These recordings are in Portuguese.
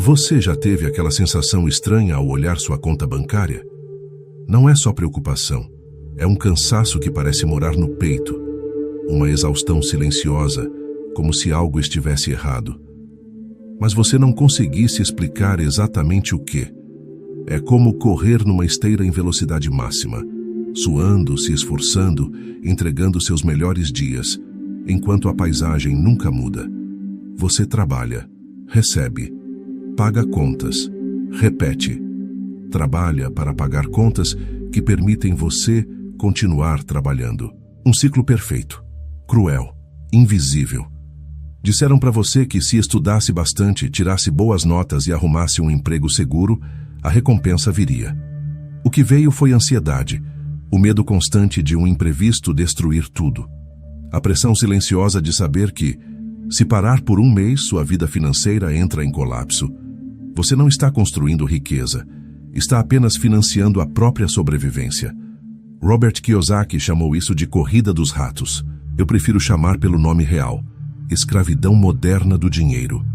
Você já teve aquela sensação estranha ao olhar sua conta bancária? Não é só preocupação, é um cansaço que parece morar no peito, uma exaustão silenciosa, como se algo estivesse errado. Mas você não conseguisse explicar exatamente o quê. É como correr numa esteira em velocidade máxima, suando, se esforçando, entregando seus melhores dias, enquanto a paisagem nunca muda. Você trabalha, recebe, paga contas, repete. Trabalha para pagar contas que permitem você continuar trabalhando. Um ciclo perfeito, cruel, invisível. Disseram para você que se estudasse bastante, tirasse boas notas e arrumasse um emprego seguro, a recompensa viria. O que veio foi ansiedade, o medo constante de um imprevisto destruir tudo. A pressão silenciosa de saber que, se parar por um mês, sua vida financeira entra em colapso. Você não está construindo riqueza, está apenas financiando a própria sobrevivência. Robert Kiyosaki chamou isso de corrida dos ratos. Eu prefiro chamar pelo nome real: escravidão moderna do dinheiro.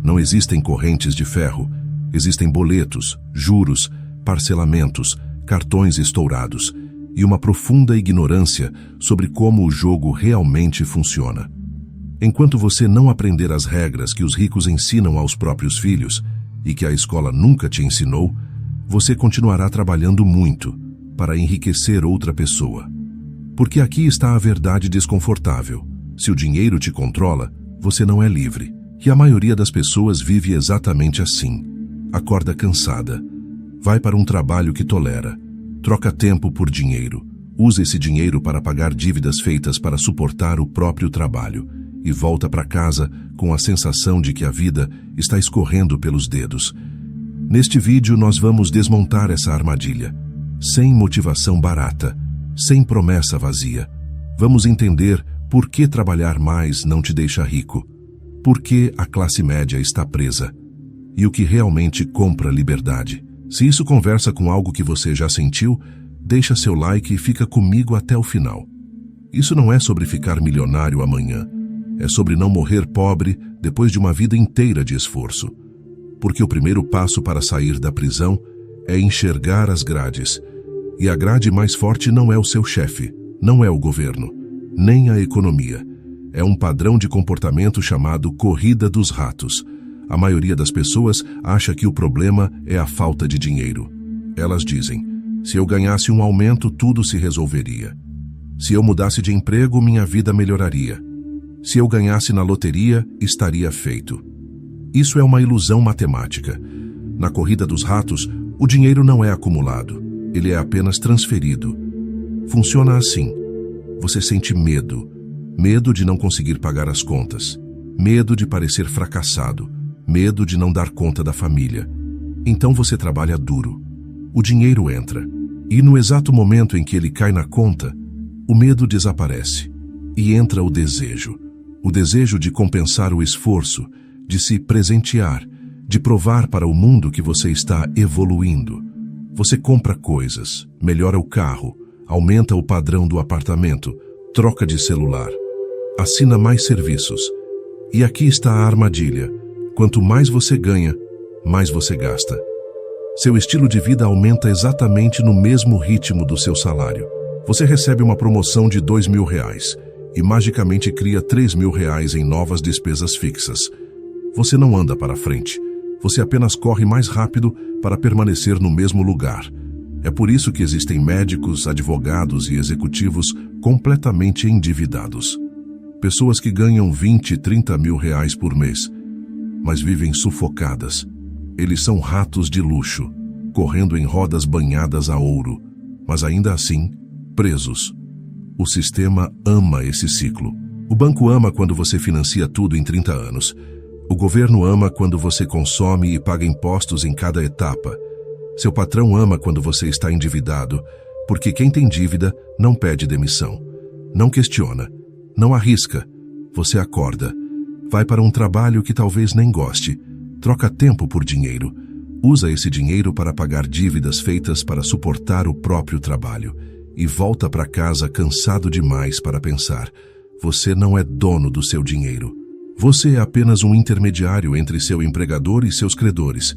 Não existem correntes de ferro, existem boletos, juros, parcelamentos, cartões estourados e uma profunda ignorância sobre como o jogo realmente funciona. Enquanto você não aprender as regras que os ricos ensinam aos próprios filhos e que a escola nunca te ensinou, você continuará trabalhando muito para enriquecer outra pessoa. Porque aqui está a verdade desconfortável. Se o dinheiro te controla, você não é livre. E a maioria das pessoas vive exatamente assim. Acorda cansada, vai para um trabalho que tolera, troca tempo por dinheiro, usa esse dinheiro para pagar dívidas feitas para suportar o próprio trabalho e volta para casa com a sensação de que a vida está escorrendo pelos dedos. Neste vídeo nós vamos desmontar essa armadilha, sem motivação barata, sem promessa vazia. Vamos entender por que trabalhar mais não te deixa rico, por que a classe média está presa e o que realmente compra liberdade. Se isso conversa com algo que você já sentiu, deixa seu like e fica comigo até o final. Isso não é sobre ficar milionário amanhã, é sobre não morrer pobre depois de uma vida inteira de esforço. Porque o primeiro passo para sair da prisão é enxergar as grades. E a grade mais forte não é o seu chefe, não é o governo, nem a economia. É um padrão de comportamento chamado corrida dos ratos. A maioria das pessoas acha que o problema é a falta de dinheiro. Elas dizem: se eu ganhasse um aumento, tudo se resolveria. Se eu mudasse de emprego, minha vida melhoraria. Se eu ganhasse na loteria, estaria feito. Isso é uma ilusão matemática. Na corrida dos ratos, o dinheiro não é acumulado, ele é apenas transferido. Funciona assim. Você sente medo. Medo de não conseguir pagar as contas. Medo de parecer fracassado. Medo de não dar conta da família. Então você trabalha duro. O dinheiro entra. E no exato momento em que ele cai na conta, o medo desaparece. E entra o desejo. O desejo de compensar o esforço, de se presentear, de provar para o mundo que você está evoluindo. Você compra coisas, melhora o carro, aumenta o padrão do apartamento, troca de celular, assina mais serviços. E aqui está a armadilha. Quanto mais você ganha, mais você gasta. Seu estilo de vida aumenta exatamente no mesmo ritmo do seu salário. Você recebe uma promoção de R$2.000 e magicamente cria R$3.000 em novas despesas fixas. Você não anda para frente. Você apenas corre mais rápido para permanecer no mesmo lugar. É por isso que existem médicos, advogados e executivos completamente endividados. Pessoas que ganham 20, 30 mil reais por mês, mas vivem sufocadas. Eles são ratos de luxo, correndo em rodas banhadas a ouro, mas ainda assim, presos. O sistema ama esse ciclo. O banco ama quando você financia tudo em 30 anos. O governo ama quando você consome e paga impostos em cada etapa. Seu patrão ama quando você está endividado, porque quem tem dívida não pede demissão, não questiona, não arrisca. Você acorda, vai para um trabalho que talvez nem goste, troca tempo por dinheiro, usa esse dinheiro para pagar dívidas feitas para suportar o próprio trabalho e volta para casa cansado demais para pensar: você não é dono do seu dinheiro, Você é apenas um intermediário entre seu empregador e seus credores.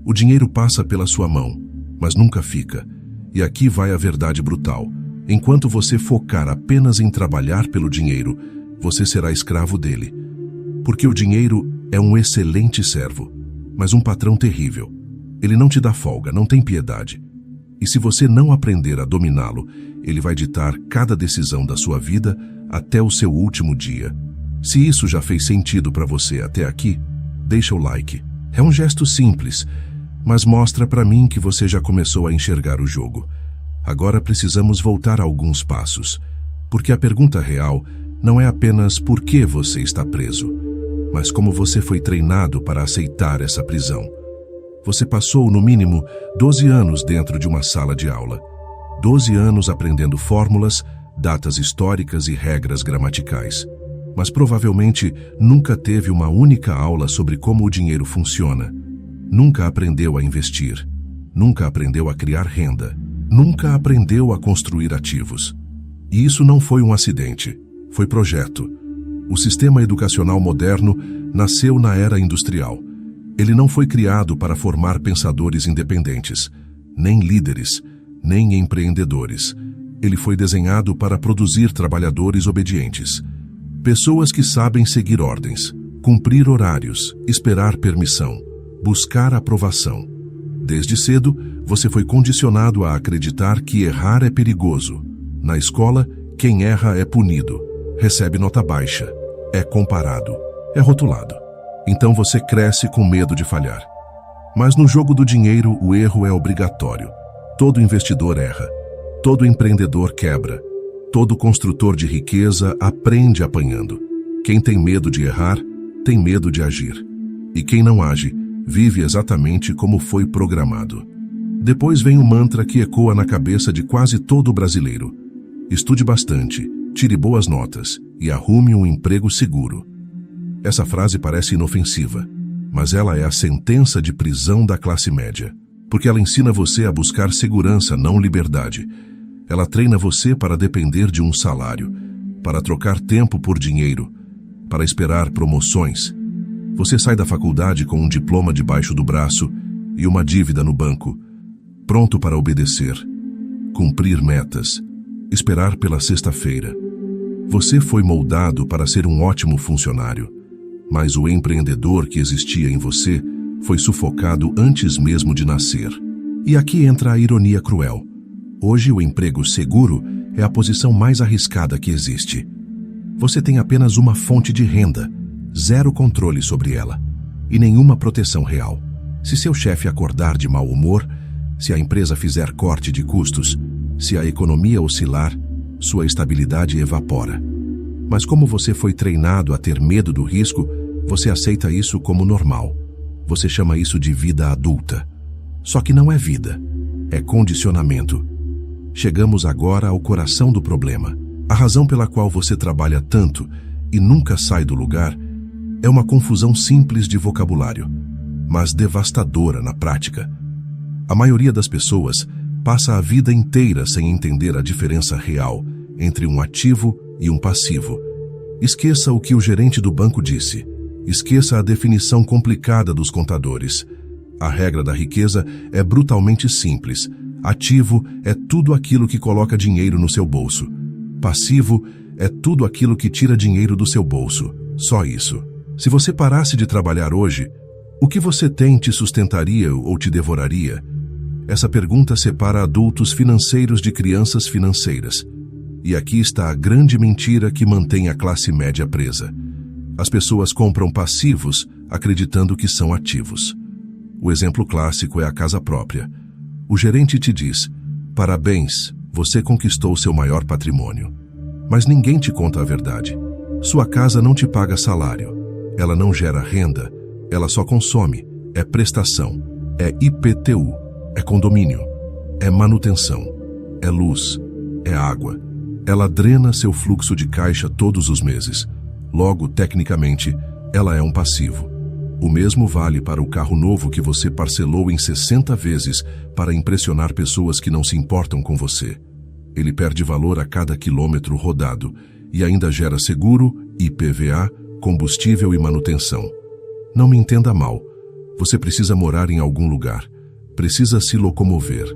O dinheiro passa pela sua mão, mas nunca fica. E aqui vai a verdade brutal. Enquanto você focar apenas em trabalhar pelo dinheiro, você será escravo dele. Porque o dinheiro é um excelente servo, mas um patrão terrível. Ele não te dá folga, não tem piedade. E se você não aprender a dominá-lo, ele vai ditar cada decisão da sua vida até o seu último dia. Se isso já fez sentido para você até aqui, deixa o like. É um gesto simples, mas mostra para mim que você já começou a enxergar o jogo. Agora precisamos voltar alguns passos, porque a pergunta real não é apenas por que você está preso, mas como você foi treinado para aceitar essa prisão. Você passou, no mínimo, 12 anos dentro de uma sala de aula. 12 anos aprendendo fórmulas, datas históricas e regras gramaticais. Mas provavelmente nunca teve uma única aula sobre como o dinheiro funciona. Nunca aprendeu a investir. Nunca aprendeu a criar renda. Nunca aprendeu a construir ativos. E isso não foi um acidente, foi projeto. O sistema educacional moderno nasceu na era industrial. Ele não foi criado para formar pensadores independentes, nem líderes, nem empreendedores. Ele foi desenhado para produzir trabalhadores obedientes. Pessoas que sabem seguir ordens, cumprir horários, esperar permissão, buscar aprovação. Desde cedo, você foi condicionado a acreditar que errar é perigoso. Na escola, quem erra é punido, recebe nota baixa, é comparado, é rotulado. Então você cresce com medo de falhar. Mas no jogo do dinheiro, o erro é obrigatório. Todo investidor erra. Todo empreendedor quebra. Todo construtor de riqueza aprende apanhando. Quem tem medo de errar, tem medo de agir. E quem não age, vive exatamente como foi programado. Depois vem o mantra que ecoa na cabeça de quase todo brasileiro. Estude bastante, tire boas notas e arrume um emprego seguro. Essa frase parece inofensiva, mas ela é a sentença de prisão da classe média, porque ela ensina você a buscar segurança, não liberdade. Ela treina você para depender de um salário, para trocar tempo por dinheiro, para esperar promoções. Você sai da faculdade com um diploma debaixo do braço e uma dívida no banco, pronto para obedecer, cumprir metas, esperar pela sexta-feira. Você foi moldado para ser um ótimo funcionário, mas o empreendedor que existia em você foi sufocado antes mesmo de nascer. E aqui entra a ironia cruel. Hoje o emprego seguro é a posição mais arriscada que existe. Você tem apenas uma fonte de renda, zero controle sobre ela e nenhuma proteção real. Se seu chefe acordar de mau humor, se a empresa fizer corte de custos, se a economia oscilar, sua estabilidade evapora. Mas como você foi treinado a ter medo do risco, você aceita isso como normal. Você chama isso de vida adulta. Só que não é vida, é condicionamento. Chegamos agora ao coração do problema. A razão pela qual você trabalha tanto e nunca sai do lugar é uma confusão simples de vocabulário, mas devastadora na prática. A maioria das pessoas passa a vida inteira sem entender a diferença real entre um ativo e um passivo. Esqueça o que o gerente do banco disse. Esqueça a definição complicada dos contadores. A regra da riqueza é brutalmente simples. Ativo é tudo aquilo que coloca dinheiro no seu bolso. Passivo é tudo aquilo que tira dinheiro do seu bolso. Só isso. Se você parasse de trabalhar hoje, o que você tem te sustentaria ou te devoraria? Essa pergunta separa adultos financeiros de crianças financeiras. E aqui está a grande mentira que mantém a classe média presa. As pessoas compram passivos acreditando que são ativos. O exemplo clássico é a casa própria. O gerente te diz: parabéns, você conquistou seu maior patrimônio. Mas ninguém te conta a verdade. Sua casa não te paga salário. Ela não gera renda. Ela só consome. É prestação. É IPTU. É condomínio. É manutenção. É luz. É água. Ela drena seu fluxo de caixa todos os meses. Logo, tecnicamente, ela é um passivo. O mesmo vale para o carro novo que você parcelou em 60 vezes para impressionar pessoas que não se importam com você. Ele perde valor a cada quilômetro rodado e ainda gera seguro, IPVA, combustível e manutenção. Não me entenda mal. Você precisa morar em algum lugar. Precisa se locomover.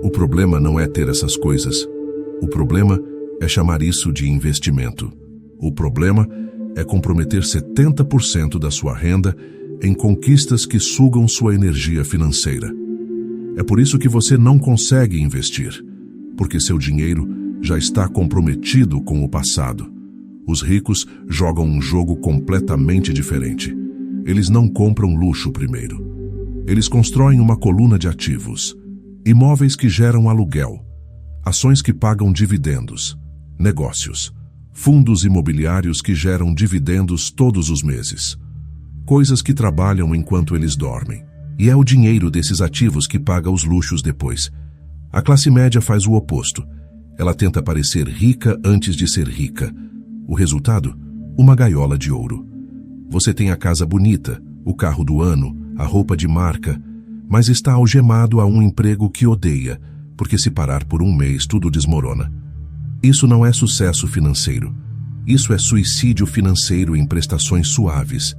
O problema não é ter essas coisas. O problema é chamar isso de investimento. O problema é comprometer 70% da sua renda em conquistas que sugam sua energia financeira. É por isso que você não consegue investir, porque seu dinheiro já está comprometido com o passado. Os ricos jogam um jogo completamente diferente. Eles não compram luxo primeiro. Eles constroem uma coluna de ativos, imóveis que geram aluguel, ações que pagam dividendos, negócios, fundos imobiliários que geram dividendos todos os meses, coisas que trabalham enquanto eles dormem. E é o dinheiro desses ativos que paga os luxos depois. A classe média faz o oposto. Ela tenta parecer rica antes de ser rica. O resultado? Uma gaiola de ouro. Você tem a casa bonita, o carro do ano, a roupa de marca, mas está algemado a um emprego que odeia, porque se parar por um mês tudo desmorona. Isso não é sucesso financeiro. Isso é suicídio financeiro em prestações suaves.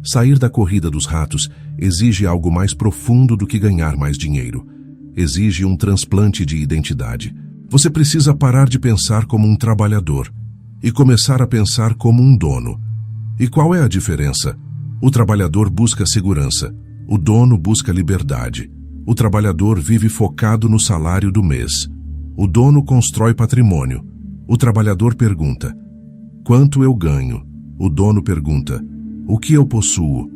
Sair da corrida dos ratos exige algo mais profundo do que ganhar mais dinheiro. Exige um transplante de identidade. Você precisa parar de pensar como um trabalhador e começar a pensar como um dono. E qual é a diferença? O trabalhador busca segurança. O dono busca liberdade. O trabalhador vive focado no salário do mês. O dono constrói patrimônio. O trabalhador pergunta: quanto eu ganho? O dono pergunta: o que eu possuo?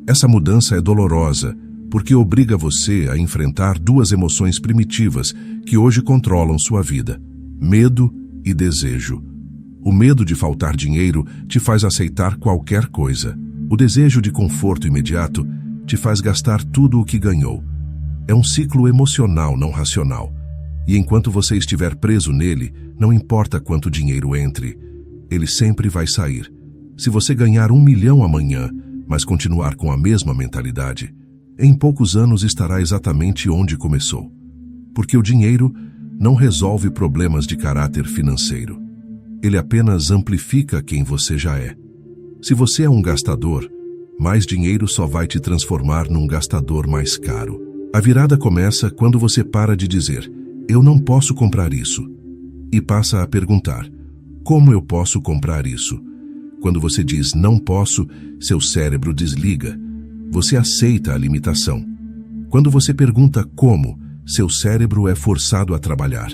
Essa mudança é dolorosa, porque obriga você a enfrentar duas emoções primitivas que hoje controlam sua vida: medo e desejo. O medo de faltar dinheiro te faz aceitar qualquer coisa. O desejo de conforto imediato te faz gastar tudo o que ganhou. É um ciclo emocional, não racional. E enquanto você estiver preso nele, não importa quanto dinheiro entre, ele sempre vai sair. Se você ganhar 1 milhão amanhã, mas continuar com a mesma mentalidade, em poucos anos estará exatamente onde começou. Porque o dinheiro não resolve problemas de caráter financeiro. Ele apenas amplifica quem você já é. Se você é um gastador, mais dinheiro só vai te transformar num gastador mais caro. A virada começa quando você para de dizer: eu não posso comprar isso, e passa a perguntar: como eu posso comprar isso? Quando você diz não posso, seu cérebro desliga. Você aceita a limitação. Quando você pergunta como, seu cérebro é forçado a trabalhar.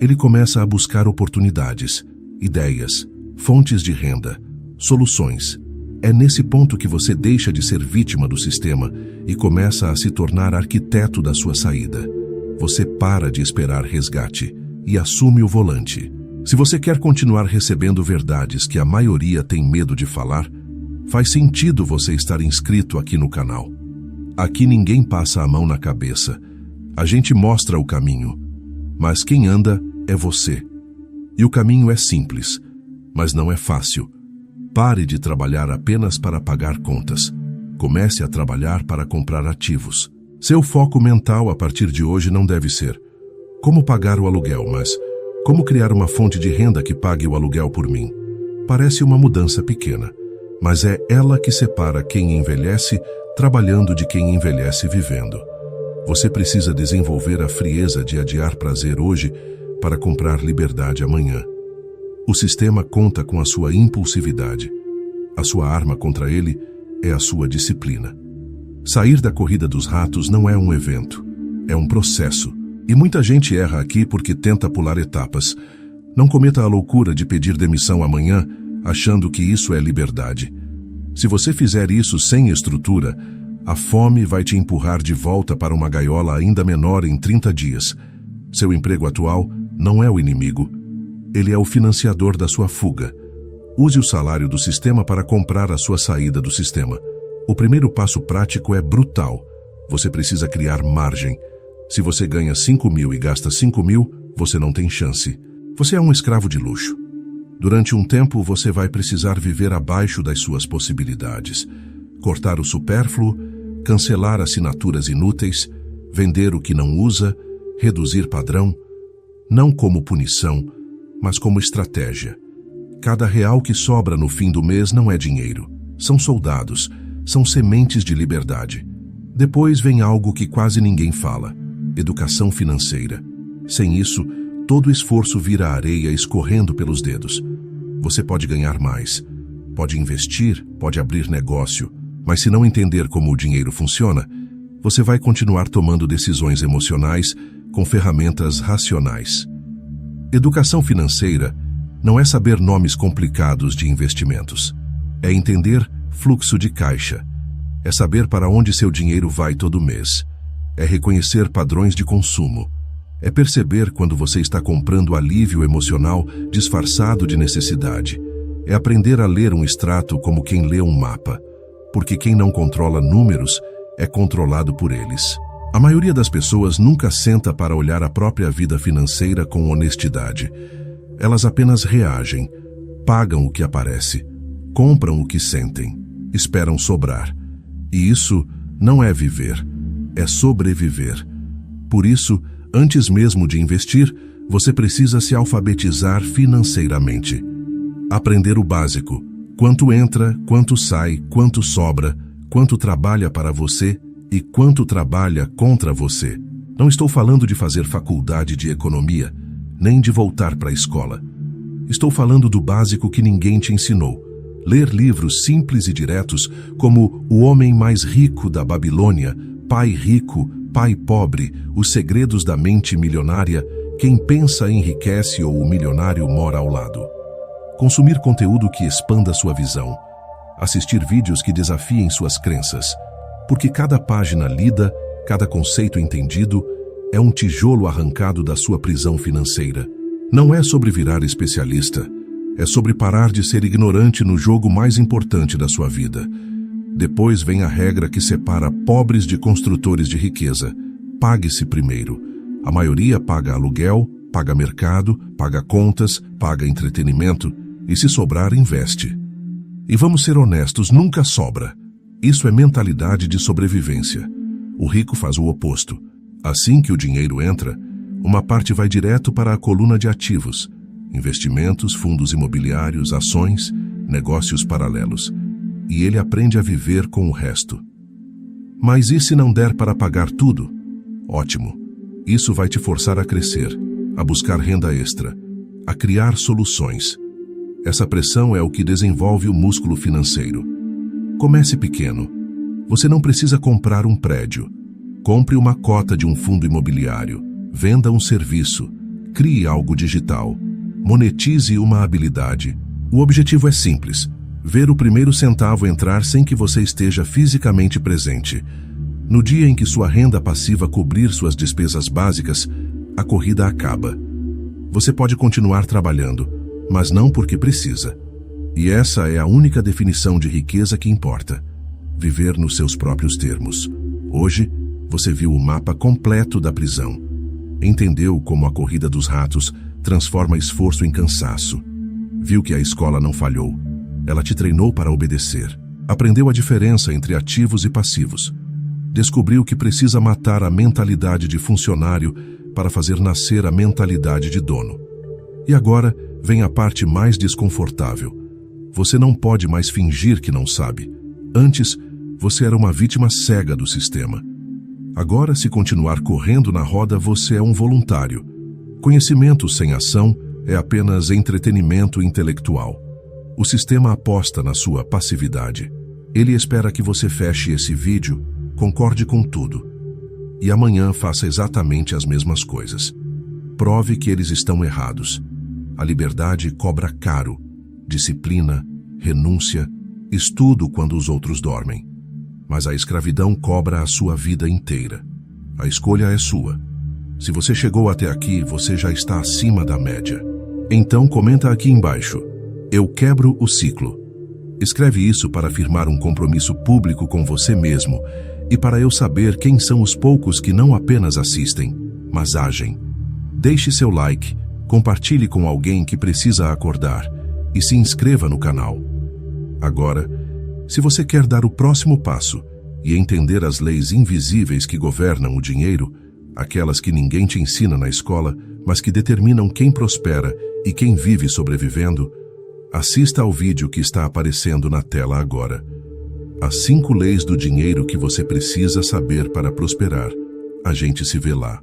Ele começa a buscar oportunidades, ideias, fontes de renda, soluções. É nesse ponto que você deixa de ser vítima do sistema e começa a se tornar arquiteto da sua saída. Você para de esperar resgate e assume o volante. Se você quer continuar recebendo verdades que a maioria tem medo de falar, faz sentido você estar inscrito aqui no canal. Aqui ninguém passa a mão na cabeça. A gente mostra o caminho, mas quem anda é você. E o caminho é simples, mas não é fácil. Pare de trabalhar apenas para pagar contas. Comece a trabalhar para comprar ativos. Seu foco mental a partir de hoje não deve ser como pagar o aluguel, mas como criar uma fonte de renda que pague o aluguel por mim. Parece uma mudança pequena, mas é ela que separa quem envelhece trabalhando de quem envelhece vivendo. Você precisa desenvolver a frieza de adiar prazer hoje para comprar liberdade amanhã. O sistema conta com a sua impulsividade. A sua arma contra ele é a sua disciplina. Sair da corrida dos ratos não é um evento, é um processo. E muita gente erra aqui porque tenta pular etapas. Não cometa a loucura de pedir demissão amanhã, achando que isso é liberdade. Se você fizer isso sem estrutura, a fome vai te empurrar de volta para uma gaiola ainda menor em 30 dias. Seu emprego atual não é o inimigo. Ele é o financiador da sua fuga. Use o salário do sistema para comprar a sua saída do sistema. O primeiro passo prático é brutal. Você precisa criar margem. Se você ganha 5 mil e gasta 5 mil, você não tem chance. Você é um escravo de luxo. Durante um tempo, você vai precisar viver abaixo das suas possibilidades. Cortar o supérfluo, cancelar assinaturas inúteis, vender o que não usa, reduzir padrão, não como punição, mas como estratégia. Cada real que sobra no fim do mês não é dinheiro. São soldados, são sementes de liberdade. Depois vem algo que quase ninguém fala: educação financeira. Sem isso, todo esforço vira areia escorrendo pelos dedos. Você pode ganhar mais, pode investir, pode abrir negócio, mas se não entender como o dinheiro funciona, você vai continuar tomando decisões emocionais com ferramentas racionais. Educação financeira não é saber nomes complicados de investimentos. É entender fluxo de caixa. É saber para onde seu dinheiro vai todo mês. É reconhecer padrões de consumo. É perceber quando você está comprando alívio emocional disfarçado de necessidade. É aprender a ler um extrato como quem lê um mapa. Porque quem não controla números é controlado por eles. A maioria das pessoas nunca senta para olhar a própria vida financeira com honestidade. Elas apenas reagem, pagam o que aparece, compram o que sentem, esperam sobrar. E isso não é viver, é sobreviver. Por isso, antes mesmo de investir, você precisa se alfabetizar financeiramente. Aprender o básico: quanto entra, quanto sai, quanto sobra, quanto trabalha para você e quanto trabalha contra você. Não estou falando de fazer faculdade de economia, nem de voltar para a escola. Estou falando do básico que ninguém te ensinou. Ler livros simples e diretos como O Homem Mais Rico da Babilônia, Pai Rico, Pai Pobre, Os Segredos da Mente Milionária, Quem Pensa Enriquece ou O Milionário Mora ao Lado. Consumir conteúdo que expanda sua visão. Assistir vídeos que desafiem suas crenças. Porque cada página lida, cada conceito entendido, é um tijolo arrancado da sua prisão financeira. Não é sobre virar especialista, é sobre parar de ser ignorante no jogo mais importante da sua vida. Depois vem a regra que separa pobres de construtores de riqueza. Pague-se primeiro. A maioria paga aluguel, paga mercado, paga contas, paga entretenimento e, se sobrar, investe. E vamos ser honestos, nunca sobra. Isso é mentalidade de sobrevivência. O rico faz o oposto. Assim que o dinheiro entra, uma parte vai direto para a coluna de ativos, investimentos, fundos imobiliários, ações, negócios paralelos. E ele aprende a viver com o resto. Mas e se não der para pagar tudo? Ótimo. Isso vai te forçar a crescer, a buscar renda extra, a criar soluções. Essa pressão é o que desenvolve o músculo financeiro. Comece pequeno. Você não precisa comprar um prédio. Compre uma cota de um fundo imobiliário, venda um serviço, crie algo digital, monetize uma habilidade. O objetivo é simples: ver o primeiro centavo entrar sem que você esteja fisicamente presente. No dia em que sua renda passiva cobrir suas despesas básicas, a corrida acaba. Você pode continuar trabalhando, mas não porque precisa. E essa é a única definição de riqueza que importa: viver nos seus próprios termos. Hoje, você viu o mapa completo da prisão. Entendeu como a corrida dos ratos transforma esforço em cansaço. Viu que a escola não falhou. Ela te treinou para obedecer. Aprendeu a diferença entre ativos e passivos. Descobriu que precisa matar a mentalidade de funcionário para fazer nascer a mentalidade de dono. E agora vem a parte mais desconfortável. Você não pode mais fingir que não sabe. Antes, você era uma vítima cega do sistema. Agora, se continuar correndo na roda, você é um voluntário. Conhecimento sem ação é apenas entretenimento intelectual. O sistema aposta na sua passividade. Ele espera que você feche esse vídeo, concorde com tudo, e amanhã faça exatamente as mesmas coisas. Prove que eles estão errados. A liberdade cobra caro. Disciplina, renúncia, estudo quando os outros dormem. Mas a escravidão cobra a sua vida inteira. A escolha é sua. Se você chegou até aqui, você já está acima da média. Então comenta aqui embaixo: eu quebro o ciclo. Escreve isso para firmar um compromisso público com você mesmo e para eu saber quem são os poucos que não apenas assistem, mas agem. Deixe seu like, compartilhe com alguém que precisa acordar e se inscreva no canal. Agora, se você quer dar o próximo passo e entender as leis invisíveis que governam o dinheiro, aquelas que ninguém te ensina na escola, mas que determinam quem prospera e quem vive sobrevivendo, Assista ao vídeo que está aparecendo na tela agora. As 5 leis do dinheiro que você precisa saber para prosperar. A gente se vê lá.